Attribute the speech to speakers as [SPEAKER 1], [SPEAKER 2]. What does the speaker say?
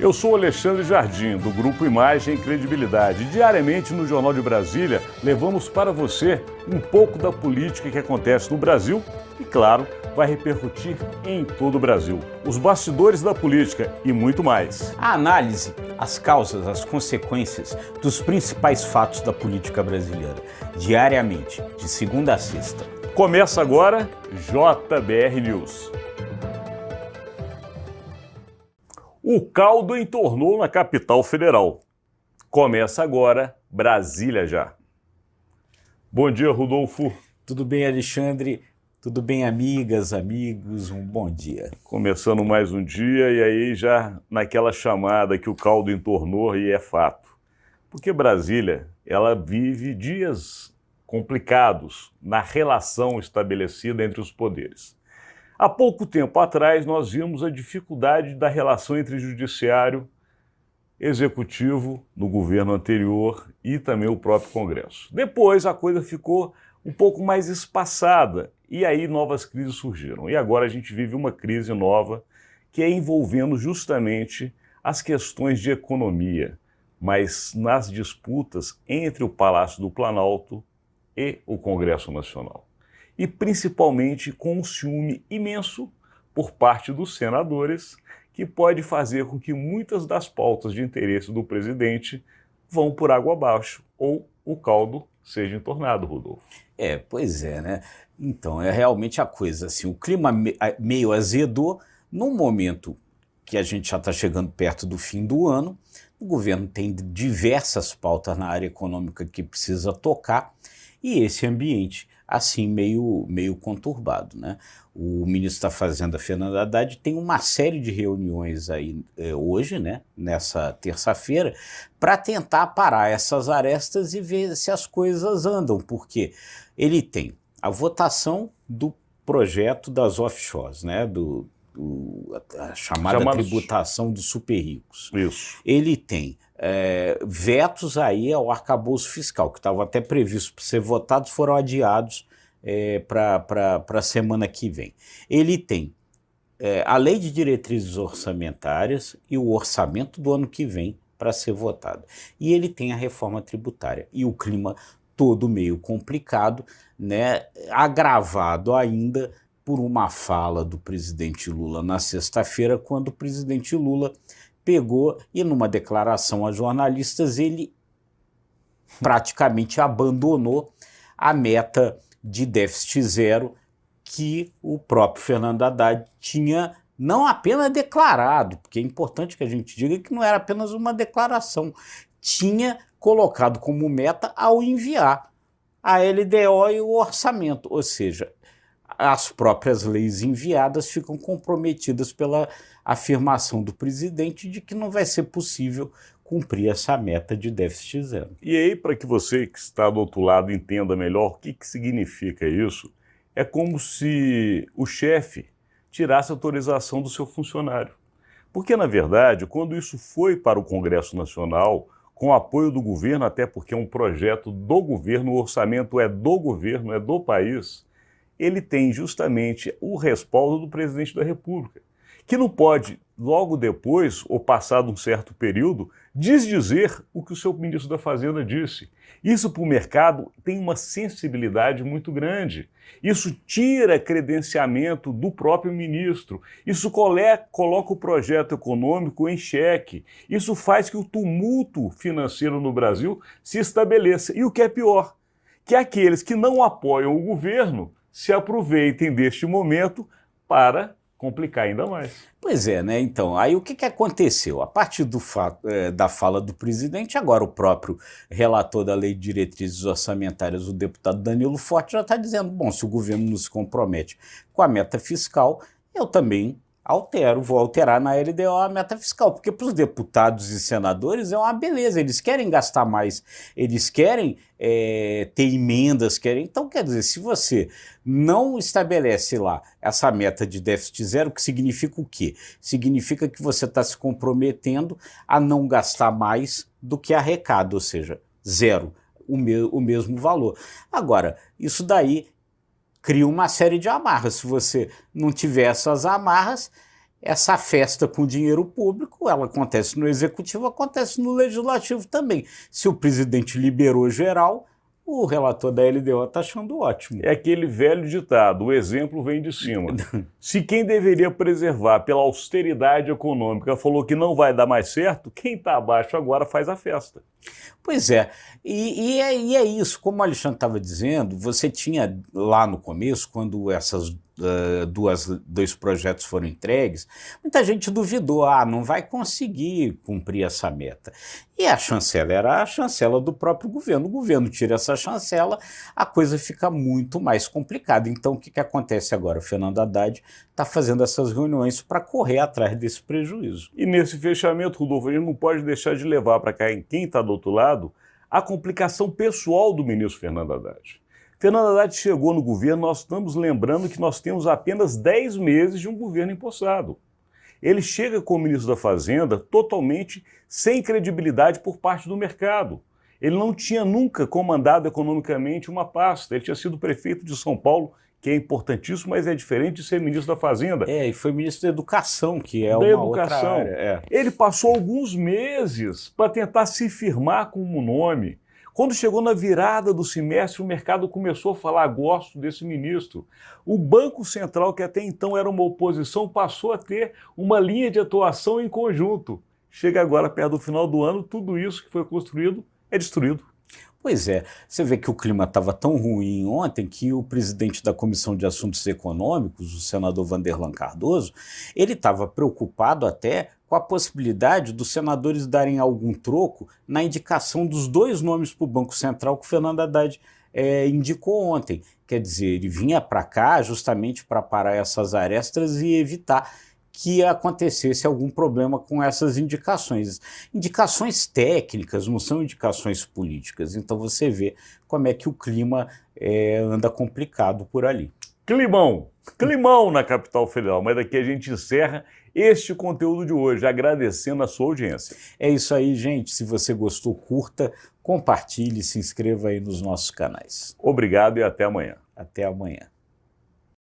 [SPEAKER 1] Eu sou Alexandre Jardim, do Grupo Imagem e Credibilidade. Diariamente no Jornal de Brasília, levamos para você um pouco da política que acontece no Brasil e, claro, vai repercutir em todo o Brasil. Os bastidores da política e muito mais.
[SPEAKER 2] A análise, as causas, as consequências dos principais fatos da política brasileira. Diariamente, de segunda a sexta.
[SPEAKER 1] Começa agora JBR News. O caldo entornou na capital federal. Começa agora Brasília Já. Bom dia, Rodolfo.
[SPEAKER 2] Tudo bem, Alexandre? Tudo bem, amigas, amigos? Um bom dia.
[SPEAKER 1] Começando mais um dia e aí já naquela chamada que o caldo entornou e é fato. Porque Brasília, ela vive dias complicados na relação estabelecida entre os poderes. Há pouco tempo atrás, nós vimos a dificuldade da relação entre judiciário, executivo no governo anterior e também o próprio Congresso. Depois, a coisa ficou um pouco mais espaçada e aí novas crises surgiram. E agora a gente vive uma crise nova que é envolvendo justamente as questões de economia, mas nas disputas entre o Palácio do Planalto e o Congresso Nacional. E principalmente com um ciúme imenso por parte dos senadores, que pode fazer com que muitas das pautas de interesse do presidente vão por água abaixo, ou o caldo seja entornado, Rodolfo.
[SPEAKER 2] Pois é, né? Então, é realmente a coisa assim, o clima meio azedou, num momento que a gente já está chegando perto do fim do ano, o governo tem diversas pautas na área econômica que precisa tocar, e esse ambiente assim meio conturbado, né? O ministro da Fazenda, Fernando Haddad, tem uma série de reuniões aí hoje, né, nessa terça-feira, para tentar parar essas arestas e ver se as coisas andam, porque ele tem a votação do projeto das offshores, né, a chamada tributação dos super ricos.
[SPEAKER 1] Isso.
[SPEAKER 2] Ele tem vetos aí ao arcabouço fiscal, que estavam até previstos para ser votados, foram adiados para a semana que vem. Ele tem a lei de diretrizes orçamentárias e o orçamento do ano que vem para ser votado. E ele tem a reforma tributária. E o clima todo meio complicado, né, agravado ainda por uma fala do presidente Lula na sexta-feira, quando o presidente Lula pegou e, numa declaração a jornalistas, ele praticamente abandonou a meta de déficit zero que o próprio Fernando Haddad tinha não apenas declarado, porque é importante que a gente diga que não era apenas uma declaração, tinha colocado como meta ao enviar a LDO e o orçamento, ou seja, as próprias leis enviadas ficam comprometidas pela afirmação do presidente de que não vai ser possível cumprir essa meta de déficit zero.
[SPEAKER 1] E aí, para que você que está do outro lado entenda melhor o que significa isso, é como se o chefe tirasse a autorização do seu funcionário. Porque, na verdade, quando isso foi para o Congresso Nacional, com o apoio do governo, até porque é um projeto do governo, o orçamento é do governo, é do país, ele tem justamente o respaldo do presidente da República, que não pode, logo depois, ou passado um certo período, desdizer o que o seu ministro da Fazenda disse. Isso para o mercado tem uma sensibilidade muito grande. Isso tira credenciamento do próprio ministro. Isso coloca o projeto econômico em xeque. Isso faz que o tumulto financeiro no Brasil se estabeleça. E o que é pior, que aqueles que não apoiam o governo se aproveitem deste momento para complicar ainda mais.
[SPEAKER 2] Pois é, né? Então, aí o que aconteceu? A partir da fala do presidente, agora o próprio relator da Lei de Diretrizes Orçamentárias, o deputado Danilo Forte, já está dizendo, bom, se o governo não se compromete com a meta fiscal, eu também vou alterar na LDO a meta fiscal, porque para os deputados e senadores é uma beleza, eles querem gastar mais, eles querem ter emendas, então quer dizer, se você não estabelece lá essa meta de déficit zero, que significa o quê? Significa que você está se comprometendo a não gastar mais do que arrecada, ou seja, zero, o mesmo valor. Agora, isso daí cria uma série de amarras. Se você não tiver essas amarras, essa festa com dinheiro público, ela acontece no executivo, acontece no legislativo também. Se o presidente liberou geral, o relator da LDO está achando ótimo.
[SPEAKER 1] É aquele velho ditado, o exemplo vem de cima. Se quem deveria preservar pela austeridade econômica falou que não vai dar mais certo, quem está abaixo agora faz a festa.
[SPEAKER 2] Pois é, e é isso, como o Alexandre estava dizendo, você tinha lá no começo, quando essas dois projetos foram entregues, muita gente duvidou, não vai conseguir cumprir essa meta. E a chancela era a chancela do próprio governo. O governo tira essa chancela, a coisa fica muito mais complicada. Então o que acontece agora? O Fernando Haddad está fazendo essas reuniões para correr atrás desse prejuízo.
[SPEAKER 1] E nesse fechamento, Rodolfo, a gente não pode deixar de levar para cá, quem está do outro lado, a complicação pessoal do ministro Fernando Haddad. Fernando Haddad chegou no governo, nós estamos lembrando que nós temos apenas 10 meses de um governo empossado. Ele chega como ministro da Fazenda totalmente sem credibilidade por parte do mercado. Ele não tinha nunca comandado economicamente uma pasta, ele tinha sido prefeito de São Paulo, que é importantíssimo, mas é diferente de ser ministro da Fazenda.
[SPEAKER 2] E foi ministro da Educação, que é uma outra área.
[SPEAKER 1] Ele passou alguns meses para tentar se firmar com o nome. Quando chegou na virada do semestre, o mercado começou a falar, gosto desse ministro. O Banco Central, que até então era uma oposição, passou a ter uma linha de atuação em conjunto. Chega agora, perto do final do ano, tudo isso que foi construído é destruído.
[SPEAKER 2] Pois é, você vê que o clima estava tão ruim ontem que o presidente da Comissão de Assuntos Econômicos, o senador Vanderlan Cardoso, ele estava preocupado até com a possibilidade dos senadores darem algum troco na indicação dos 2 nomes para o Banco Central que o Fernando Haddad indicou ontem. Quer dizer, ele vinha para cá justamente para parar essas arestas e evitar que acontecesse algum problema com essas indicações. Indicações técnicas, não são indicações políticas. Então você vê como é que o clima anda complicado por ali.
[SPEAKER 1] Climão na capital federal. Mas daqui a gente encerra este conteúdo de hoje, agradecendo a sua audiência.
[SPEAKER 2] É isso aí, gente. Se você gostou, curta, compartilhe, se inscreva aí nos nossos canais.
[SPEAKER 1] Obrigado e até amanhã.
[SPEAKER 2] Até amanhã.